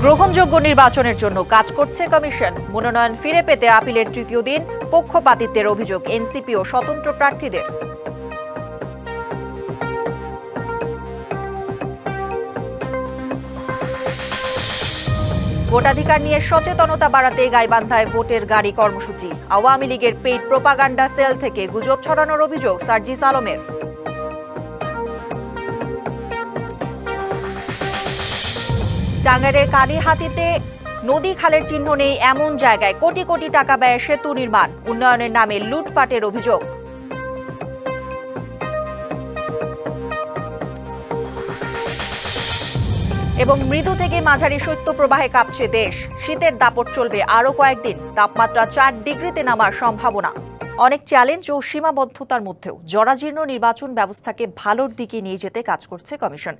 গ্রহণযোগ্য নির্বাচনের জন্য কাজ করছে কমিশন। মনোনয়ন ফিরে পেতে আপিলের তৃতীয় দিন, পক্ষপাতিত্বের অভিযোগ এনসিপি ও স্বতন্ত্র প্রার্থীদের। ভোটাধিকার নিয়ে সচেতনতা বাড়াতে গাইবান্ধায় ভোটের গাড়ি কর্মসূচি। আওয়ামী লীগের পেইড প্রোপাগান্ডা সেল থেকে গুজব ছড়ানোর অভিযোগ সার্জিস আলমের। টাঙ্গাইলের কালীহাতিতে নদী খালের চিহ্ন নেই এমন জায়গায় কোটি কোটি টাকা ব্যয়ে সেতু নির্মাণ, উন্নয়নের নামে লুটপাটের অভিযোগ। এবং মৃদু থেকে মাঝারি শৈত্যপ্রবাহে কাঁপছে দেশ। শীতের দাপট চলবে আরও কয়েকদিন, তাপমাত্রা 4 ডিগ্রিতে নামার সম্ভাবনা। অনেক চ্যালেঞ্জ ও সীমাবদ্ধতার মধ্যেও জরাজীর্ণ নির্বাচন ব্যবস্থাকে ভালোর দিকে নিয়ে যেতে কাজ করছে কমিশন।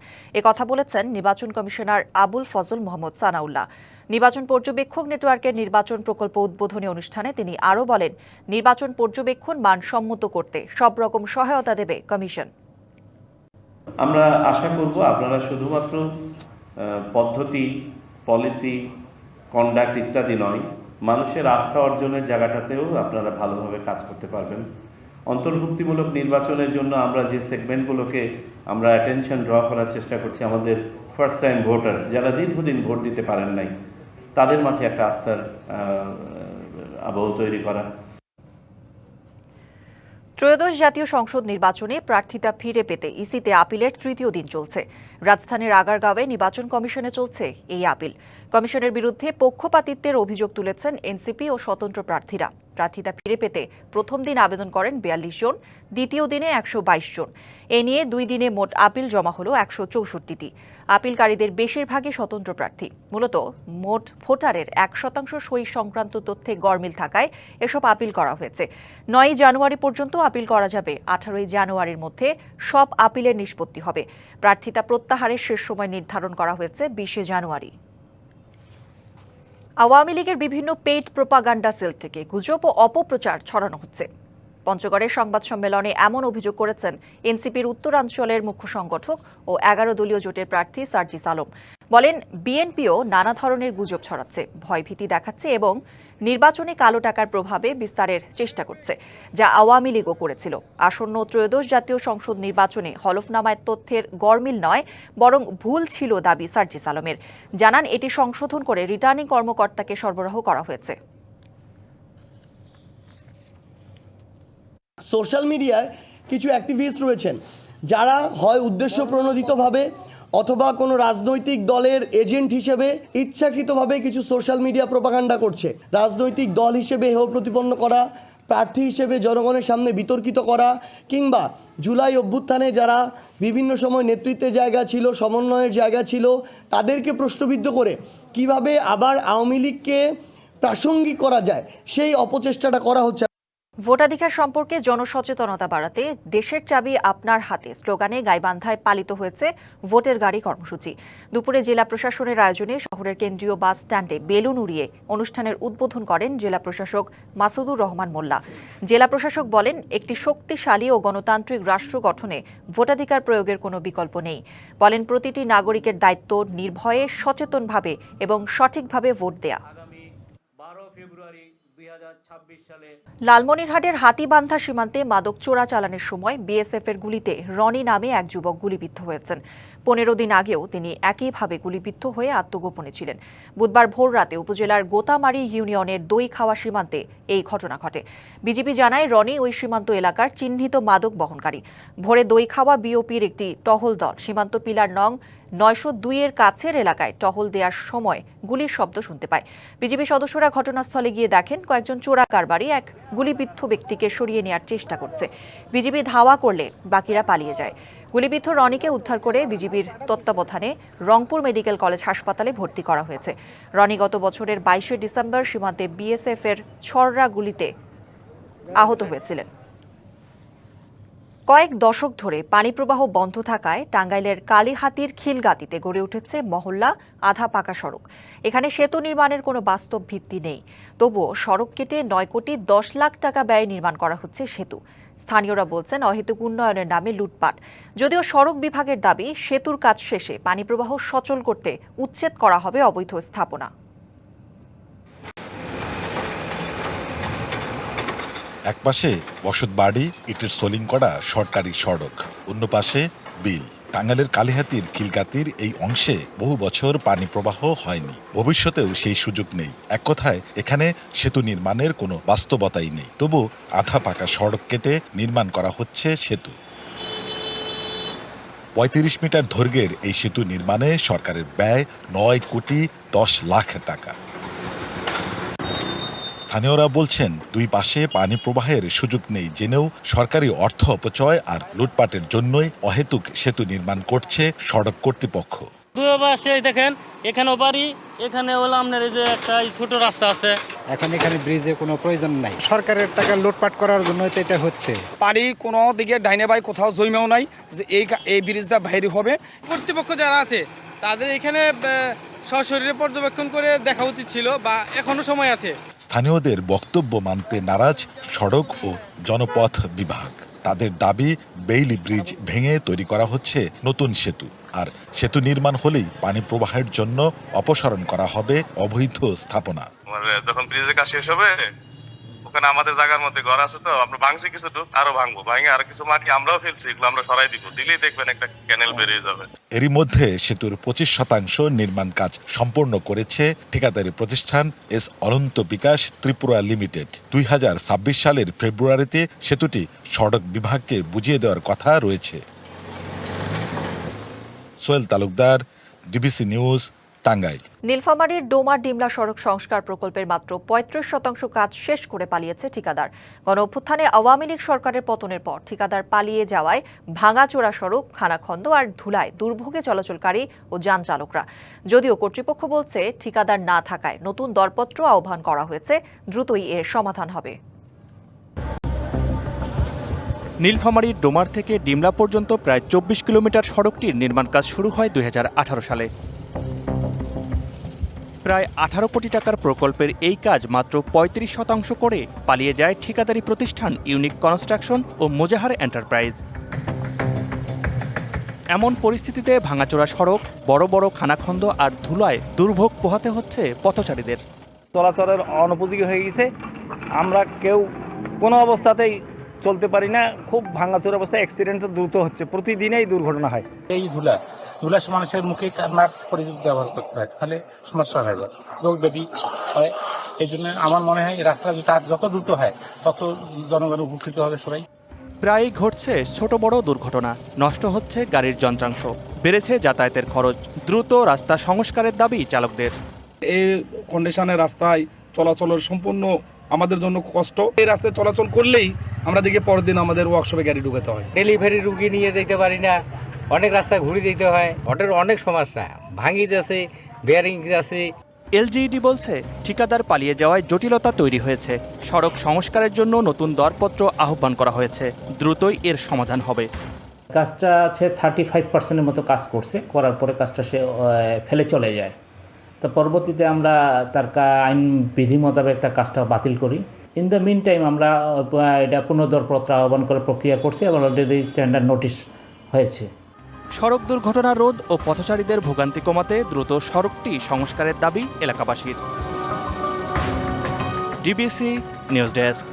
কথা বলেছেন নির্বাচন কমিশনার আবুল ফজল মোহাম্মদ সানাউল্লাহ। নির্বাচন পর্যবেক্ষক নেটওয়ার্কের নির্বাচন প্রকল্প উদ্বোধনী অনুষ্ঠানে তিনি আরও বলেন, নির্বাচন পর্যবেক্ষণ মানসম্মত করতে সব রকম সহায়তা দেবে কমিশন। আমরা আশা করব আপনারা শুধুমাত্র পদ্ধতি, পলিসি, কন্ডাক্ট ইত্যাদি নয়, মানুষের আস্থা অর্জনের জায়গাটাতেও আপনারা ভালোভাবে কাজ করতে পারবেন। অন্তর্ভুক্তিমূলক নির্বাচনের জন্য আমরা যে সেগমেন্টগুলোকে আমরা অ্যাটেনশন ড্র করার চেষ্টা করছি, আমাদের ফার্স্ট টাইম ভোটার্স যারা দীর্ঘদিন ভোট দিতে পারেন নাই, তাদের মাঝে একটা আস্থার আবহ তৈরি করা। ত্রয়োদশ জাতীয় সংসদ নির্বাচনে প্রার্থিতা ফিরে পেতে ইসিতে আপিলের তৃতীয় দিন চলছে। রাজধানীর আগারগাঁওয়ে নির্বাচন কমিশনে চলছে এই আপিল। কমিশনের বিরুদ্ধে পক্ষপাতিত্বের অভিযোগ তুলেছেন এনসিপি ও স্বতন্ত্র প্রার্থীরা। প্রার্থিতা ফিরে পেতে প্রথম দিন আবেদন করেন 42 জন, দ্বিতীয় দিনে 122 জন। এ নিয়ে 2 দিনে মোট আপিল জমা হলো 164টি। আপিলকারীদের বেশিরভাগই স্বতন্ত্র প্রার্থী। মূলত মোট ভোটারের 1% সই সংক্রান্ত তথ্যে গরমিল থাকায় এসব আপিল করা হয়েছে। 9 জানুয়ারি পর্যন্ত আপিল করা যাবে। 18 জানুয়ারির মধ্যে সব আপিলের নিষ্পত্তি হবে। প্রার্থিতা প্রত্যাহারের শেষ সময় নির্ধারণ করা হয়েছে 20 জানুয়ারি। আওয়ামী লীগের বিভিন্ন পেইড প্রোপাগান্ডা সেল থেকে গুজব ও অপপ্রচার ছড়ানো হচ্ছে। পঞ্চগড়ের সংবাদ সম্মেলনে এমন অভিযোগ করেছেন এনসিপির উত্তরাঞ্চলের মুখ্য সংগঠক ও 11 দলীয় জোটের প্রার্থী সার্জিস আলম। বলেন, বিএনপিও নানা ধরনের গুজব ছড়াচ্ছে, ভয়ভীতি দেখাচ্ছে এবং নির্বাচনে কালো টাকার প্রভাবে বিস্তারের চেষ্টা করছে, যা আওয়ামী লীগও করেছিল। আসন্ন ত্রয়োদশ জাতীয় সংসদ নির্বাচনে হলফনামায় তথ্যের গরমিল নয়, বরং ভুল ছিল দাবি সার্জিস আলমের। জানান, এটি সংশোধন করে রিটার্নিং কর্মকর্তাকে সরবরাহ করা হয়েছে। সোশ্যাল মিডিয়ায় কিছু অ্যাক্টিভিস্ট রয়েছেন যারা হয় উদ্দেশ্যপ্রণোদিতভাবে অথবা কোনো রাজনৈতিক দলের এজেন্ট হিসেবে ইচ্ছাকৃতভাবে কিছু সোশ্যাল মিডিয়া প্রোপাগান্ডা করছে। রাজনৈতিক দল হিসেবে হেয় প্রতিপন্ন করা, প্রার্থী হিসেবে জনগণের সামনে বিতর্কিত করা, কিংবা জুলাই অভ্যুত্থানে যারা বিভিন্ন সময় নেতৃত্বের জায়গা ছিল, সমন্বয়ের জায়গা ছিল, তাদেরকে প্রশ্নবিদ্ধ করে কিভাবে আবার আওয়ামী লীগকে প্রাসঙ্গিক করা যায়, সেই অপচেষ্টাটা করা হচ্ছে। ভোটাধিকার সম্পর্কে জনসচেতনতা বাড়াতে দেশের চাবি আপনার হাতে স্লোগানে গাইবান্ধায় পালিত হয়েছে ভোটের গাড়ি কর্মসূচি। দুপুরে জেলা প্রশাসনের আয়োজনে শহরের কেন্দ্রীয় বাস স্ট্যান্ডে বেলুন উড়িয়ে অনুষ্ঠানের উদ্বোধন করেন জেলা প্রশাসক মাসুদুর রহমান মোল্লা। জেলা প্রশাসক বলেন, একটি শক্তিশালী ও গণতান্ত্রিক রাষ্ট্র গঠনে ভোটাধিকার প্রয়োগের কোনো বিকল্প নেই। বলেন, প্রতিটি নাগরিকের দায়িত্ব নির্ভয়ে সচেতনভাবে এবং সঠিকভাবে ভোট দেয়া। লালমনিরহাটের হাতিবান্ধা সীমান্তে মাদক চোরাচালানের সময় বিএসএফ এর গুলিতে রনি নামে এক যুবক গুলিবিদ্ধ হয়েছেন। 15 দিন আগেও তিনি একইভাবে গুলিবিদ্ধ হয়ে আত্মগোপনে ছিলেন। বুধবার ভোররাতে উপজেলার গোতামারি ইউনিয়নের দইখাওয়া সীমান্তে এই ঘটনা ঘটে। বিজিবি জানায়, রনি ওই সীমান্ত এলাকার চিহ্নিত মাদক বহনকারী। ভোরে দইখাওয়া বিওপির একটি টহল দল সীমান্ত পিলার নং 902 এর কাছের এলাকায় টহল দেওয়ার সময় গুলির শব্দ শুনতে পায়। বিজিবি সদস্যরা ঘটনাস্থলে গিয়ে দেখেন কয়েকজন চোরা কারবারি এক গুলিবিদ্ধ ব্যক্তিকে সরিয়ে নেওয়ার চেষ্টা করছে। বিজিবি ধাওয়া করলে বাকিরা পালিয়ে যায়। গুলিবিদ্ধ রনিকে উদ্ধার করে বিজিবির তত্ত্বাবধানে রংপুর মেডিকেল কলেজ হাসপাতালে ভর্তি করা হয়েছে। রনি গত বছরের 22 ডিসেম্বর সীমান্তে বিএসএফ এর ছররা গুলিতে আহত হয়েছিলেন। কয়েক দশক ধরে পানি প্রবাহ বন্ধ থাকায় টাঙ্গাইলের কালীহাতির খিলগাতিতে গড়ে উঠেছে মহল্লা আধা পাকা সড়ক। এখানে সেতু নির্মাণের কোনো বাস্তব ভিত্তি নেই। তবুও সড়ক কেটে 9 কোটি 10 লাখ টাকা ব্যয়ে নির্মাণ করা হচ্ছে সেতু। স্থানীয়রা বলছেন অহেতুক উন্নয়নের নামে লুটপাট। যদিও সড়ক বিভাগের দাবি, সেতুর কাজ শেষে পানি প্রবাহ সচল করতে উচ্ছেদ করা হবে অবৈধ স্থাপনা। একপাশে বসতবাড়ি, ইটের সোলিং করা সরকারি সড়ক, অন্য পাশে বিল। টাঙ্গাইলের কালিহাতীর খিলগাতির এই অংশে বহু বছর পানি প্রবাহ হয়নি, ভবিষ্যতেও সেই সুযোগ নেই। এক কথায় এখানে সেতু নির্মাণের কোনো বাস্তবতাই নেই। তবু আধা পাকা সড়ক কেটে নির্মাণ করা হচ্ছে সেতু। ৩৫ মিটার দৈর্ঘ্যের এই সেতু নির্মাণে সরকারের ব্যয় ৯ কোটি ১০ লাখ টাকা। স্থানীয়রা বলছেন দুই পাশে পানি প্রবাহের সুযোগ নেই জেনেও সরকারি অর্থ অপচয় আর লুটপাটের জন্যই অহেতুক সেতু নির্মাণ করছে সড়ক কর্তৃপক্ষ। দুই পাশে দেখেন, এখানেও বাড়ি, এখানে হলো আপনার এই যে একটা ছোট রাস্তা আছে। এখানে ব্রিজের কোনো প্রয়োজন নাই, সরকারের টাকা লুটপাট করার জন্য তো এটা হচ্ছে। পানি কোনো দিকে ডাইনে বাই কোথাও জমিও নাই যে এই ব্রিজটা বাইরে হবে। কর্তৃপক্ষ যারা আছে তাদের এখানে সশরীরে পর্যবেক্ষণ করে দেখা উচিত ছিল, বা এখনো সময় আছে। স্থানীয়দের বক্তব্য মানতে নারাজ সড়ক ও জনপথ বিভাগ। তাদের দাবি, বেইলি ব্রিজ ভেঙে তৈরি করা হচ্ছে নতুন সেতু, আর সেতু নির্মাণ হলেই পানি প্রবাহের জন্য অপসারণ করা হবে অবৈধ স্থাপনা। যখন ব্রিজের কাজ শেষ হবে, ওখানে আমাদের জায়গার মধ্যে ঘর আছে, তো আমরা ভাঙছি কিছু, আরো ভাঙবো, ভাঙে আর কিছু মাটি আমরাও ফেলছি, এগুলো আমরা সরাই দিব, দিলেই দেখবেন একটা ক্যানেল বেরিয়ে যাবে। এরই মধ্যে সেতুর ২৫% নির্মাণ কাজ সম্পন্ন করেছে ঠিকাদারি প্রতিষ্ঠান এস অনন্ত বিকাশ ত্রিপুরা লিমিটেড। ২০২৬ সালের ফেব্রুয়ারিতে সেতুটি সড়ক বিভাগকে বুঝিয়ে দেওয়ার কথা রয়েছে। Sohel Talukdar, DBC news, Tangail. নীলফামারীর ডোমার-ডিমলা সড়ক সংস্কার প্রকল্পের মাত্র ৩৫% কাজ শেষ করে পালিয়েছে ঠিকাদার। গণঅভ্যুত্থানে আওয়ামী লীগ সরকারের পতনের পর ঠিকাদার পালিয়ে যাওয়ায় ভাঙাচোরা সড়ক, খানাখন্দ আর ধুলায় দুর্ভোগে চলাচলকারী ও যান চালকরা। যদিও কর্তৃপক্ষ বলছে ঠিকাদার না থাকায় নতুন দরপত্র আহ্বান করা হয়েছে, দ্রুতই এর সমাধান হবে। নীলফামারীর ডোমার থেকে ডিমলা পর্যন্ত প্রায় ২৪ কিলোমিটার সড়কটির নির্মাণ কাজ শুরু হয় ২০১৮ সালে। প্রায় ১৮ কোটি টাকার প্রকল্পের এই কাজ মাত্র ৩৫% করে পালিয়ে যায় ঠিকাদারি প্রতিষ্ঠান ইউনিক কনস্ট্রাকশন ও মোজাহার এন্টারপ্রাইজ। এমন পরিস্থিতিতে ভাঙাচোরা সড়ক, বড় বড় খানাখন্দ আর ধুলায় দুর্ভোগ পোহাতে হচ্ছে পথচারীদের। চলাচলের অনুপযোগী হয়ে গেছে, আমরা কেউ কোনো অবস্থাতেই চলতে পারি না। খুব ভাঙাচোরা অবস্থায় অ্যাক্সিডেন্ট দ্রুত হচ্ছে, প্রতিদিনই দুর্ঘটনা হয়। এই ধুলা মানুষের মুখে কান্নার পরিযোগ ব্যবহার করতে হয়, তাহলে সমস্যা হয়ে যায়, রোগ ব্যাধি হয়। এই জন্য আমার মনে হয় রাস্তা যত দ্রুত হয় তত জনগণ উপকৃত হবে সবাই। প্রায়ই ঘটছে ছোট বড় দুর্ঘটনা, নষ্ট হচ্ছে গাড়ির যন্ত্রাংশ, বেড়েছে যাতায়াতের খরচ। দ্রুত রাস্তা সংস্কারের দাবি চালকদের। এই কন্ডিশনে রাস্তায় চলাচলের সম্পূর্ণ আমাদের জন্য কষ্ট। এই রাস্তায় চলাচল করলেই আমরা দেখি পরের দিন আমাদের ওয়ার্কশপে গাড়ি ঢুকাতে হয়। ডেলিভারি রুগী নিয়ে যেতে পারি না, অনেক রাস্তায় ঘুরে যেতে হয়, অটোর অনেক সমস্যা, ভাঙি যাচ্ছে, বেয়ারিং যাচ্ছে। এলজিইডি বলছে ঠিকাদার পালিয়ে যাওয়ায় জটিলতা তৈরি হয়েছে। সড়ক সংস্কারের জন্য নতুন দরপত্র আহ্বান করা হয়েছে, দ্রুতই এর সমাধান হবে। কাজটা সে 35%-এর মতো কাজ করছে, করার পরে কাজটা সে ফেলে চলে যায়। তো পরবর্তীতে আমরা তার আইন বিধি মোতাবেক তার কাজটা বাতিল করি। ইন দ্য মিন টাইম আমরা এটা পুনর্দরপত্র আহ্বান করার প্রক্রিয়া করছি এবং অলরেডি টেন্ডার নোটিশ হয়েছে। সড়ক দুর্ঘটনা রোধ ও পথচারীদের ভোগান্তি কমাতে দ্রুত সড়কটি সংস্কারের দাবি এলাকাবাসীর। DBC news desk.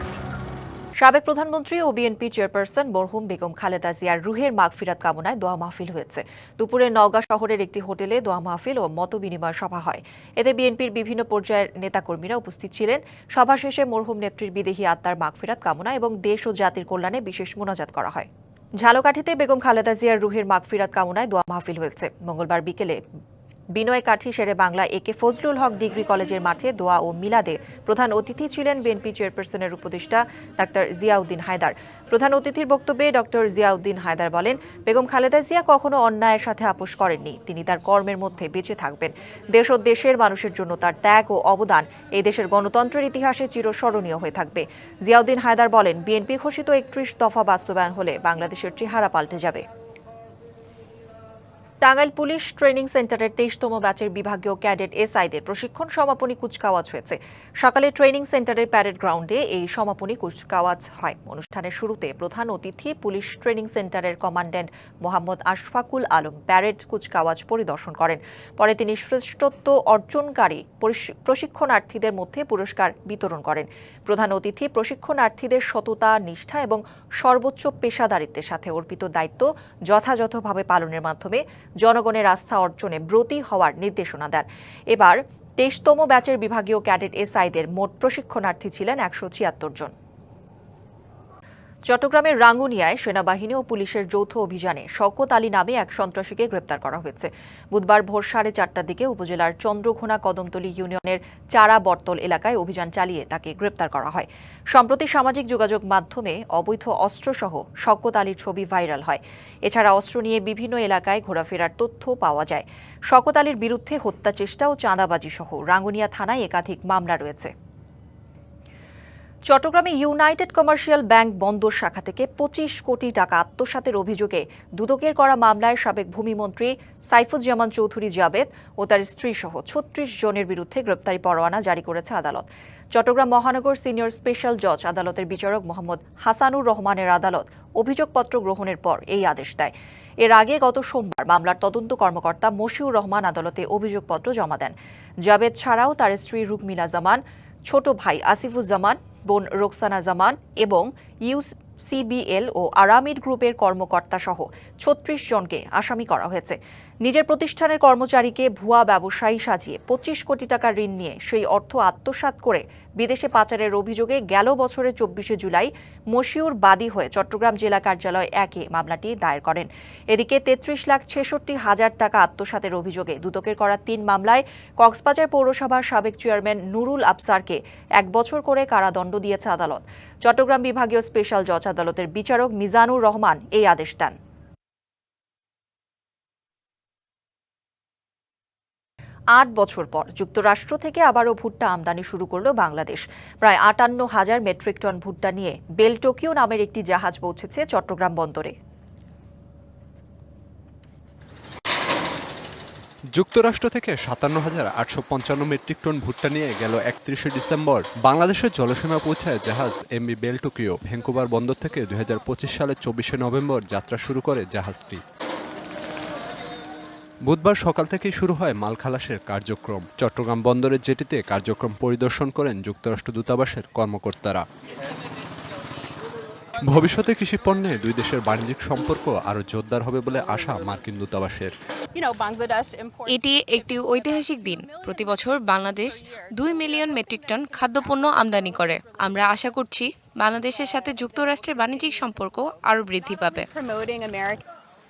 সাবেক প্রধানমন্ত্রী ও বিএনপি চেয়ারপারসন মরহুম বেগম খালেদা জিয়ার রুহের মাগফিরাত কামনায় দোয়া মাহফিল হয়েছে। দুপুরে নওগাঁ শহরের একটি হোটেলে দোয়া মাহফিল ও মতবিনিময় সভা হয়। এতে বিএনপির বিভিন্ন পর্যায়ের নেতাকর্মীরা উপস্থিত ছিলেন। সভা শেষে মরহুম নেত্রীর বিদেহী আত্মার মাগফিরাত কামনা এবং দেশ ও জাতির কল্যাণে বিশেষ মোনাজাত করা হয়। ঝালকাঠিতে বেগম খালেদা জিয়ার রুহের মাগফিরাত কামনায় দোয়া মাহফিল হয়েছে। মঙ্গলবার বিকেলে বিনয় কাঠি শেরে বাংলা একে ফজলুল হক ডিগ্রি কলেজের মাঠে দোয়া ও মিলাদে প্রধান অতিথি ছিলেন বিএনপি চেয়ারপারসনের উপদেষ্টা ডাক্তার জিয়াউদ্দিন হায়দার। প্রধান অতিথির বক্তব্যে ডক্টর জিয়াউদ্দিন হায়দার বলেন, বেগম খালেদা জিয়া কখনো অন্যায়ের সাথে আপোষ করেননি। তিনি তার কর্মের মধ্যে বেঁচে থাকবেন। দেশ ও দেশের মানুষের জন্য তার ত্যাগ ও অবদান এই দেশের গণতন্ত্রের ইতিহাসে চিরস্মরণীয় হয়ে থাকবে। জিয়াউদ্দিন হায়দার বলেন, বিএনপি ঘোষিত 31 দফা বাস্তবায়ন হলে বাংলাদেশের চেহারা পাল্টে যাবে। টাঙ্গাইল পুলিশ ট্রেনিং সেন্টারের 23তম ব্যাচের বিভাগীয় ক্যাডেট এসআইদের প্রশিক্ষণ সমাপনী কুচকাওয়াজ হয়েছে। সকালে ট্রেনিং সেন্টারের প্যারেড গ্রাউন্ডে এই সমাপনী কুচকাওয়াজ হয়। অনুষ্ঠানের শুরুতে প্রধান অতিথি পুলিশ ট্রেনিং সেন্টারের কমান্ড্যান্ট মোহাম্মদ আশফাকুল আলম প্যারেড কুচকাওয়াজ পরিদর্শন করেন। পরে তিনি শ্রেষ্ঠত্ব অর্জনকারী প্রশিক্ষণার্থীদের মধ্যে পুরস্কার বিতরণ করেন। প্রধান অতিথি প্রশিক্ষণার্থীদের সততা, নিষ্ঠা এবং সর্বোচ্চ পেশাদারিত্বের সাথে অর্পিত দায়িত্ব যথাযথভাবে পালনের মাধ্যমে জনগণের আস্থা অর্জনে ব্রতী হওয়ার নির্দেশনা দেন। এবার 23তম ব্যাচের বিভাগীয় ক্যাডেট এসআইদের মোট প্রশিক্ষণার্থী ছিলেন 176 জন। চট্টগ্রামের রাঙ্গুনিয়ায় সেনাবাহিনী ও পুলিশের যৌথ অভিযানে শওকত আলী নামে এক সন্ত্রাসীকে গ্রেপ্তার করা হয়েছে। বুধবার ভোর 4:30টার দিকে উপজেলার চন্দ্রঘোনা কদমতলী ইউনিয়নের চারা বটতল এলাকায় অভিযান চালিয়ে তাকে গ্রেপ্তার করা হয়। সম্প্রতি সামাজিক যোগাযোগ মাধ্যমে অবৈধ অস্ত্রসহ শওকত আলীর ছবি ভাইরাল হয়। এছাড়া অস্ত্র নিয়ে বিভিন্ন এলাকায় ঘোরাফেরার তথ্য পাওয়া যায়। শওকত আলীর বিরুদ্ধে হত্যা চেষ্টা ও চাঁদাবাজি সহ রাঙ্গুনিয়া থানায় একাধিক মামলা রয়েছে। চট্টগ্রামে ইউনাইটেড কমার্শিয়াল ব্যাংক বন্দর শাখা থেকে 25 কোটি টাকা আত্মসাতের অভিযোগে দুদকের করা মামলায় সাবেক ভূমিমন্ত্রী সাইফুজ্জামান চৌধুরী জাবেদ ও তার স্ত্রী সহ 36 জনের বিরুদ্ধে গ্রেপ্তারি পরোয়ানা জারি করেছে আদালত। চট্টগ্রাম মহানগর সিনিয়র স্পেশাল জজ আদালতের বিচারক মোহাম্মদ হাসানুর রহমানের আদালত অভিযোগপত্র গ্রহণের পর এই আদেশ দেয়। এর আগে গত সোমবার মামলার তদন্ত কর্মকর্তা মশিউর রহমান আদালতে অভিযোগপত্র জমা দেন। জাবেদ ছাড়াও তার স্ত্রী রুকমিলা জামান, ছোট ভাই আসিফুজ্জামান, বোন রোকসানা জামান এবং ইউসিবিএল ও আরামিড গ্রুপের কর্মকর্তা সহ 36 জনকে আসামি করা হয়েছে। নিজের প্রতিষ্ঠানের কর্মচারীকে ভুয়া ব্যবসায়ী সাজিয়ে 25 কোটি টাকা ঋণ নিয়ে সেই অর্থ আত্মসাৎ করে বিদেশে পাচারের অভিযোগে গেল বছরের 24শে জুলাই মশিউর বাদী হয়ে চট্টগ্রাম জেলা কার্যালয় 1-এ মামলাটি দায়ের করেন। এদিকে 33,66,000 টাকা আত্মসাতের অভিযোগে দুদকের করা 3 মামলায় কক্সবাজার পৌরসভার সাবেক চেয়ারম্যান নুরুল আফসারকে 1 বছর করে কারাদণ্ড দিয়েছে আদালত। চট্টগ্রাম বিভাগীয় স্পেশাল জজ আদালতের বিচারক মিজানুর রহমান এই আদেশ দেন। 8 বছর পর যুক্তরাষ্ট্র থেকে আবারও ভুট্টা আমদানি শুরু করল বাংলাদেশ। প্রায় 58,000 মেট্রিক টন ভুট্টা নিয়ে বেল টোকিও নামের একটি জাহাজ পৌঁছেছে চট্টগ্রাম বন্দরে। যুক্তরাষ্ট্র থেকে 57,855 মেট্রিক টন ভুট্টা নিয়ে গেল 31শে ডিসেম্বর বাংলাদেশের জলসীমা পৌঁছায় জাহাজ এমভি বেল টোকিও। ভ্যাঙ্কুভার বন্দর থেকে 2025 সালের 24শে নভেম্বর যাত্রা শুরু করে জাহাজটি। বুধবার সকাল থেকেই শুরু হয় মাল খালাসের কার্যক্রম। চট্টগ্রাম বন্দরের জেটিতে কার্যক্রম পরিদর্শন করেন যুক্তরাষ্ট্র দূতাবাসের কর্মকর্তারা। ভবিষ্যতে কৃষি পণ্যে দুই দেশের বাণিজ্যিক সম্পর্ক আরও জোরদার হবে বলে আশা মার্কিন দূতাবাসের। এটি একটি ঐতিহাসিক দিন। প্রতি বছর বাংলাদেশ 2 মিলিয়ন মেট্রিক টন খাদ্যপণ্য আমদানি করে। আমরা আশা করছি বাংলাদেশের সাথে যুক্তরাষ্ট্রের বাণিজ্যিক সম্পর্ক আরও বৃদ্ধি পাবে।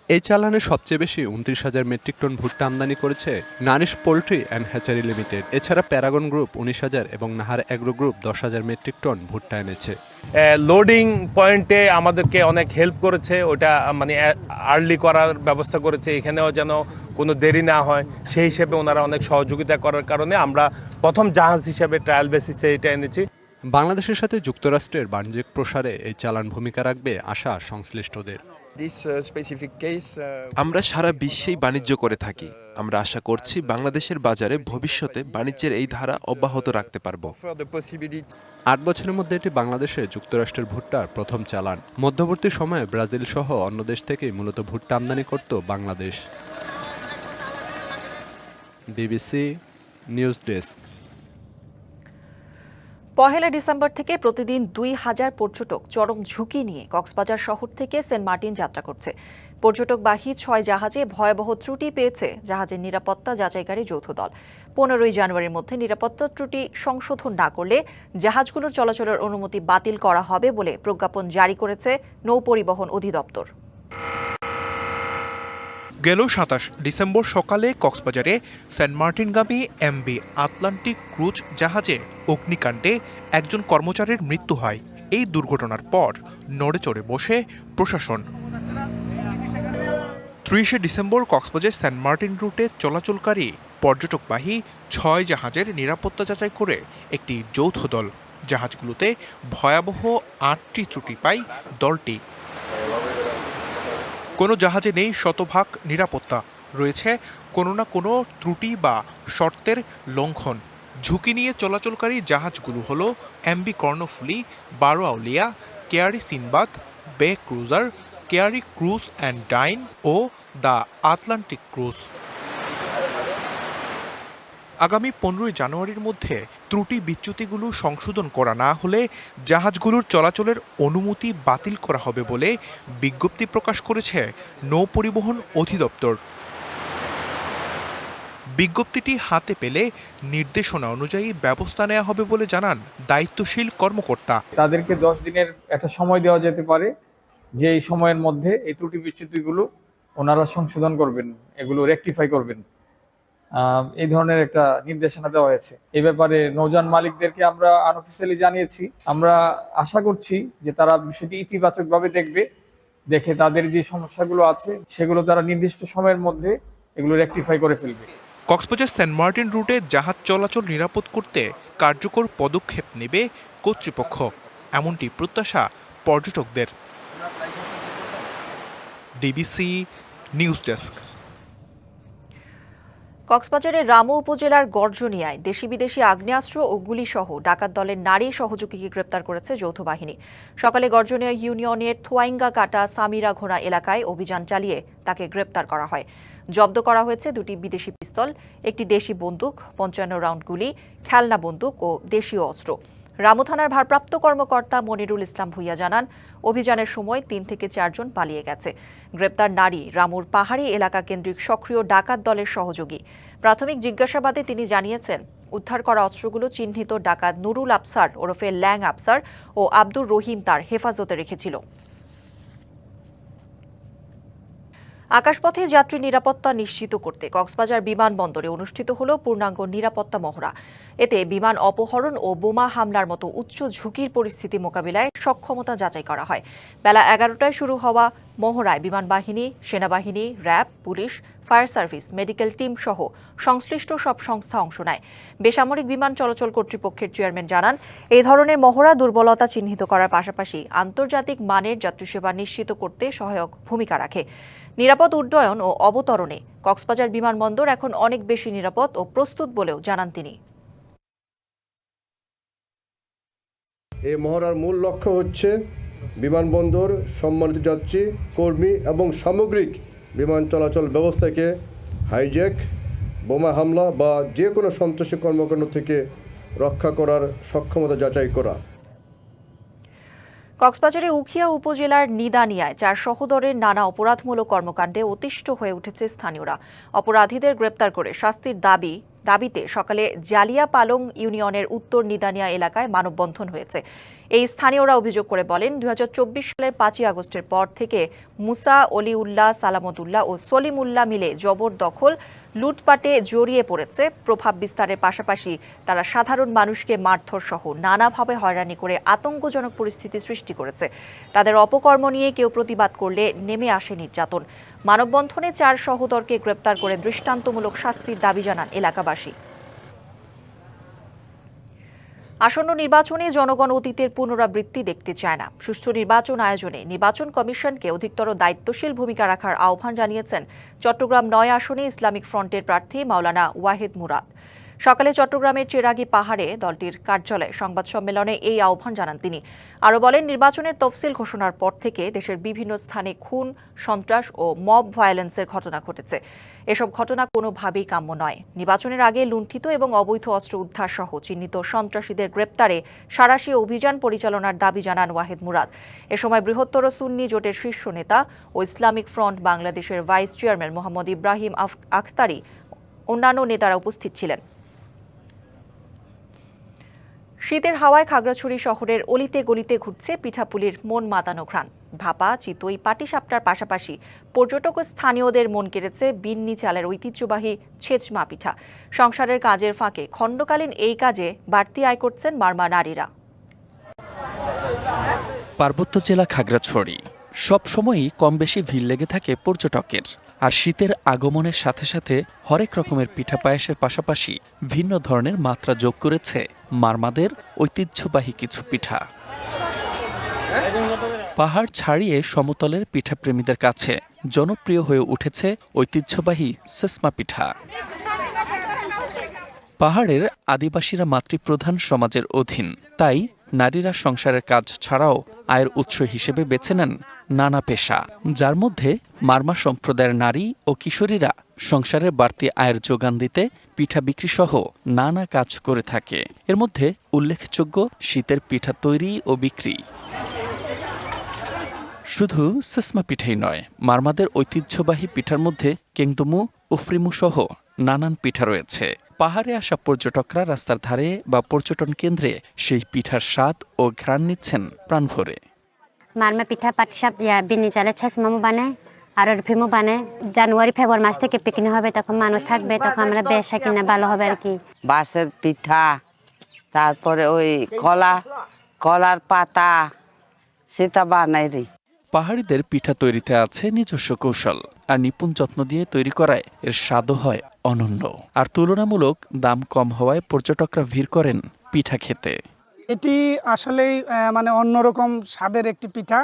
এই চালানে সবচেয়ে বেশি 29,000 মেট্রিক টন ভুট্টা আমদানি করেছে Nanish poultry and hatchery limited. এছাড়া প্যারাগন গ্রুপ 19,000 এবং নাহার অ্যাগ্রো গ্রুপ 10,000 মেট্রিক টন ভুট্টা এনেছে। লোডিং পয়েন্টে আমাদেরকে অনেক হেল্প করেছে, ওটা মানে আর্লি করার ব্যবস্থা করেছে, এখানেও যেন কোনো দেরি না হয় সেই হিসেবে ওনারা অনেক সহযোগিতা করার কারণে আমরা প্রথম জাহাজ হিসেবে ট্রায়াল বেসিসে এটা এনেছি। বাংলাদেশের সাথে যুক্তরাষ্ট্রের বাণিজ্যিক প্রসারে এই চালান ভূমিকা রাখবে আশা সংশ্লিষ্টদের। আমরা সারা বিশ্বেই বাণিজ্য করে থাকি। আমরা আশা করছি বাংলাদেশের বাজারে ভবিষ্যতে বাণিজ্যের এই ধারা অব্যাহত রাখতে পারব। 8 বছরের মধ্যে এটি বাংলাদেশে যুক্তরাষ্ট্রের ভুট্টার প্রথম চালান। মধ্যবর্তী সময়ে ব্রাজিল সহ অন্য দেশ থেকেই মূলত ভুট্টা আমদানি করত Bangladesh. BBC news desk. 1 December থেকে প্রতিদিন 2,000 পর্যটক চরম ঝুঁকি নিয়ে কক্সবাজার শহর থেকে সেন্ট মার্টিন যাত্রা করছে। পর্যটকবাহী 6 জাহাজে ভয়াবহ ত্রুটি পেয়েছে জাহাজের নিরাপত্তা যাচাইকারী যৌথ দল। 15 জানুয়ারির মধ্যে নিরাপত্তা ত্রুটি সংশোধন না করলে জাহাজগুলোর চলাচলের অনুমতি বাতিল করা হবে বলে প্রজ্ঞাপন জারি করেছে নৌপরিবহন অধিদপ্তর। গেল 27 ডিসেম্বর সকালে কক্সবাজারে সেন্ট মার্টিনগামী এমভি আটলান্টিক ক্রুজ জাহাজে অগ্নিকাণ্ডে একজন কর্মচারীর মৃত্যু হয়। এই দুর্ঘটনার পর নড়েচড়ে বসে প্রশাসন। 30 ডিসেম্বর কক্সবাজার সেন্ট মার্টিন রুটে চলাচলকারী পর্যটকবাহী 6 জাহাজের নিরাপত্তা যাচাই করে একটি যৌথ দল। জাহাজগুলোতে ভয়াবহ 8টি ত্রুটি পায় দলটি। কোনো জাহাজে নেই শতভাগ নিরাপত্তা, রয়েছে কোনো না কোনো ত্রুটি বা শর্তের লঙ্ঘন। ঝুঁকি নিয়ে চলাচলকারী জাহাজগুলো হলো MV Karnaphuli, Baro Aulia, Keari Sinbad, Bay Cruiser, Keari cruise and dine ও দ্য আটলান্টিক ক্রুজ। আগামী 15 জানুয়ারির মধ্যে ত্রুটি বিচ্যুতিগুলো সংশোধন করা না হলে জাহাজগুলোর চলাচলের অনুমতি বাতিল করা হবে বলে বিজ্ঞপ্তি প্রকাশ করেছে নৌ পরিবহন অধিদপ্তর। বিজ্ঞপ্তিটি হাতে পেলে নির্দেশনা অনুযায়ী ব্যবস্থা নেওয়া হবে বলে জানান দায়িত্বশীল কর্মকর্তা। তাদেরকে 10 দিনের একটা সময় দেওয়া যেতে পারে, যে এই সময়ের মধ্যে এই ত্রুটি বিচ্যুতিগুলো ওনারা সংশোধন করবেন, এগুলো রেকটিফাই করবেন। এই ধরনের একটা নির্দেশনা দেওয়া হয়েছে। এই ব্যাপারে নৌযান মালিকদেরকে আমরা আনঅফিসিয়ালি জানিয়েছি। আমরা আশা করছি যে তারা বিষয়টি ইতিবাচকভাবে দেখবে, দেখে তাদের যে সমস্যাগুলো আছে সেগুলো তারা নির্দিষ্ট সময়ের মধ্যে এগুলো রেকটিফাই করে ফেলবে। কক্সবাজার সেন্ট মার্টিন রুটে জাহাজ চলাচল নিরাপদ করতে কার্যকর পদক্ষেপ নেবে কর্তৃপক্ষ, এমনটি প্রত্যাশা পর্যটকদের। DBC news desk. কক্সবাজারের রামু উপজেলার গর্জনিয়ায় দেশি বিদেশি আগ্নেয়াস্ত্র ও গুলিসহ ডাকাত দলের নারী সহযোগীকে গ্রেপ্তার করেছে যৌথ বাহিনী। সকালে গর্জনিয়া ইউনিয়নের থোয়াইঙ্গা কাটা সামিরা ঘোড়া এলাকায় অভিযান চালিয়ে তাকে গ্রেপ্তার করা হয়। জব্দ করা হয়েছে 2টি বিদেশি পিস্তল, একটি দেশি বন্দুক, 55 রাউন্ড গুলি, খেলনা বন্দুক ও দেশীয় অস্ত্র। রামু থানার ভারপ্রাপ্ত কর্মকর্তা মনিরুল ইসলাম ভুইয়া জানান, অভিযানের সময় 3 থেকে 4 জন পালিয়ে গেছে। গ্রেপ্তার নারী রামুর পাহাড়ি এলাকা কেন্দ্রিক সক্রিয় ডাকাত দলের সহযোগী। প্রাথমিক জিজ্ঞাসাবাদে তিনি জানিয়েছেন, উদ্ধার করা অস্ত্রগুলো চিহ্নিত ডাকাত নুরুল আফসার ওরফে ল্যাং আফসার ও আব্দুর রহিম তার হেফাজতে রেখেছিল। আকাশপথে যাত্রী নিরাপত্তা নিশ্চিত করতে কক্সবাজার বিমানবন্দরে অনুষ্ঠিত হল পূর্ণাঙ্গ নিরাপত্তা মহড়া। এতে বিমান অপহরণ ও বোমা হামলার মতো উচ্চ ঝুঁকির পরিস্থিতি মোকাবিলায় সক্ষমতা যাচাই করা হয়। বেলা 11টায় শুরু হওয়া মহড়ায় বিমান বাহিনী, সেনাবাহিনী, RAB, police, fire service, medical team সহ সংশ্লিষ্ট সব সংস্থা অংশ নেয়। বেসামরিক বিমান চলাচল কর্তৃপক্ষের চেয়ারম্যান জানান, এই ধরনের মহড়া দুর্বলতা চিহ্নিত করার পাশাপাশি আন্তর্জাতিক মানের যাত্রীসেবা নিশ্চিত করতে সহায়ক ভূমিকা রাখে। নিরাপদ উড্ডয়ন ও অবতরণে কক্সবাজার বিমানবন্দর এখন অনেক বেশি নিরাপদ ও প্রস্তুত বলেও জানান তিনি। এই মহড়ার মূল লক্ষ্য হচ্ছে বিমানবন্দর, সম্মানিত যাত্রী, কর্মী এবং সামগ্রিক বিমান চলাচল ব্যবস্থাকে হাইজ্যাক, বোমা হামলা বা যে কোনো সন্ত্রাসী কর্মকাণ্ড থেকে রক্ষা করার সক্ষমতা যাচাই করা। কক্সবাজারে উখিয়া উপজেলার নিদানিয়ায় 4 সহোদরের নানা অপরাধমূলক কর্মকাণ্ডে অতিষ্ঠ হয়ে উঠেছে স্থানীয়রা। অপরাধীদের গ্রেপ্তার করে শাস্তির দাবিতে সকালে জালিয়া পালং ইউনিয়নের উত্তর নিদানিয়া এলাকায় মানববন্ধন হয়েছে। এই স্থানীয়রা অভিযোগ করে বলেন, 2024 সালের 5 আগস্টের পর থেকে মুসা, অলিউল্লাহ, সালামতুল্লাহ ও সলিমুল্লাহ মিলে জবরদখল, লুটপাটে জড়িয়ে পড়েছে। প্রভাব বিস্তারের পাশাপাশি তারা সাধারণ মানুষকে মারধর সহ নানাভাবে হয়রানি করে আতঙ্কজনক পরিস্থিতি সৃষ্টি করেছে। তাদের অপকর্ম নিয়ে কেউ প্রতিবাদ করলে নেমে আসে নির্যাতন। মানববন্ধনে 4 সহোদরকে গ্রেপ্তার করে দৃষ্টান্তমূলক শাস্তির দাবি জানান এলাকাবাসী। আসন্ন নির্বাচনে জনগণ অতীতের পুনরাবৃত্তি দেখতে চায় না। সুষ্ঠু নির্বাচন আয়োজনে নির্বাচন কমিশনকে অধিকতর দায়িত্বশীল ভূমিকা রাখার আহ্বান জানিয়েছেন চট্টগ্রাম 9 আসনে ইসলামিক ফ্রন্টের প্রার্থী মাওলানা ওয়াহিদ মুরাদ। সকালে চট্টগ্রামের চেরাগী পাহাড়ে দলটির কার্যালয়ে সংবাদ সম্মেলনে এই আহ্বান জানান তিনি। আরও বলেন, নির্বাচনের তফসিল ঘোষণার পর থেকে দেশের বিভিন্ন স্থানে খুন, সন্ত্রাস ও মব ভায়োলেন্সের ঘটনা ঘটেছে। এসব ঘটনা কোনোভাবেই কাম্য নয়। নির্বাচনের আগে লুণ্ঠিত এবং অবৈধ অস্ত্র উদ্ধার সহ চিহ্নিত সন্ত্রাসীদের গ্রেপ্তারে সাঁড়াশি অভিযান পরিচালনার দাবি জানান ওয়াহিদ মুরাদ। এ সময় বৃহত্তর সুন্নি জোটের শীর্ষ নেতা ও ইসলামিক ফ্রন্ট বাংলাদেশের ভাইস চেয়ারম্যান মোহাম্মদ ইব্রাহিম আখতারি অন্যান্য নেতারা উপস্থিত ছিলেন। শীতের হাওয়ায় খাগড়াছড়ি শহরের অলিতে গলিতে ঘুরছে পিঠাপুলির মন মাতানো ঘ্রাণ। ভাপা, চিতই, পাটিসাপটার পাশাপাশি পর্যটক ও স্থানীয়দের মন কেড়েছে বিন্নি চালের ঐতিহ্যবাহী ছেচমা পিঠা। সংসারের কাজের ফাঁকে খণ্ডকালীন এই কাজে বাড়তি আয় করছেন মারমা নারীরা। পার্বত্য জেলা খাগড়াছড়ি সবসময়ই কম বেশি ভিড় লেগে থাকে পর্যটকের। আর শীতের আগমনের সাথে সাথে হরেক রকমের পিঠা পায়েসের পাশাপাশি ভিন্ন ধরনের মাত্রা যোগ করেছে মারমাদের ঐতিহ্যবাহী কিছু পিঠা। পাহাড় ছাড়িয়ে সমতলের পিঠাপ্রেমীদের কাছে জনপ্রিয় হয়ে উঠেছে ঐতিহ্যবাহী সেসমা পিঠা। পাহাড়ের আদিবাসীরা মাতৃপ্রধান সমাজের অধীন, তাই নারীরা সংসারের কাজ ছাড়াও আয়ের উৎস হিসেবে বেছে নেন নানা পেশা, যার মধ্যে মারমা সম্প্রদায়ের নারী ও কিশোরীরা সংসারের বাড়তি আয়ের যোগান দিতে পিঠা বিক্রি সহ নানা কাজ করে থাকে। এর মধ্যে উল্লেখযোগ্য শীতের পিঠা তৈরি ও বিক্রি। শুধু সেসমা পিঠাই নয়, মারমাদের ঐতিহ্যবাহী পিঠার মধ্যে কেংদুমু, উফরিমু সহ নানান পিঠা রয়েছে। পাহাড়ে আসা পর্যটকরা রাস্তার ধারে বা পর্যটন কেন্দ্রে সেই পিঠার স্বাদ ও ঘ্রাণ নিচ্ছেন প্রাণভরে। মারমা পিঠা পাটিসাপ বিনি চালে ছেসমামু বানায় আর উফরিমু বানায়। জানুয়ারি ফেব্রুয়ারি মাস থেকে পিকনিক হবে, তখন মানুষ থাকবে, তখন আমরা বেচা কিনা ভালো হবে আর কি। বাঁশের পিঠা, তারপরে ওই কলার পাতা সেটা বানাই রে। পাহাড়িদের পিঠা তৈরিতে আছে নিজস্ব কৌশল, আর নিপুণ যত্ন দিয়ে তৈরি করায় এর স্বাদও হয় অনন্য। আর তুলনামূলক দাম কম হওয়ায় পর্যটকরা ভিড় করেন পিঠা খেতে। এটি আসলেই মানে অন্যরকম স্বাদের একটি পিঠা,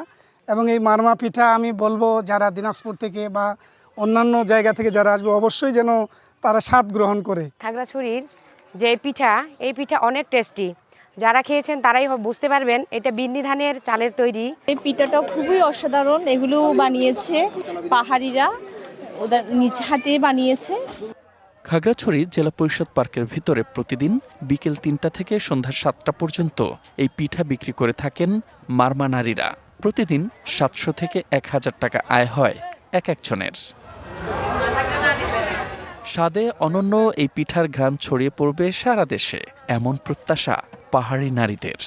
এবং এই মারমা পিঠা আমি বলবো যারা দিনাজপুর থেকে বা অন্যান্য জায়গা থেকে যারা আসবে অবশ্যই যেন তারা স্বাদ গ্রহণ করে। খাগড়াছড়ির যে পিঠা, এই পিঠা অনেক টেস্টি। যারা খেয়েছেন তারাই বুঝতে পারবেন এটা বিন্নি ধানের চালের তৈরি। এই পিঠাটা খুবই অসাধারণ, এগুলো বানিয়েছে পাহাড়িরা, ওদের নিজ হাতে বানিয়েছে। খাগড়াছড়ি জেলা পরিষদ পার্কের ভিতরে প্রতিদিন বিকেল ৩টা থেকে সন্ধ্যা ৭টা পর্যন্ত এই পিঠা বিক্রি করে থাকেন মারমা নারীরা। প্রতিদিন ৭০০ থেকে ১,০০০ টাকা আয় হয় এক একজনের। স্বাদে অনন্য এই পিঠার ঘ্রাণ ছড়িয়ে পড়বে সারা দেশে, এমন প্রত্যাশা পাহাড়ি নারীদের।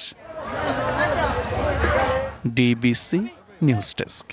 DBC news desk.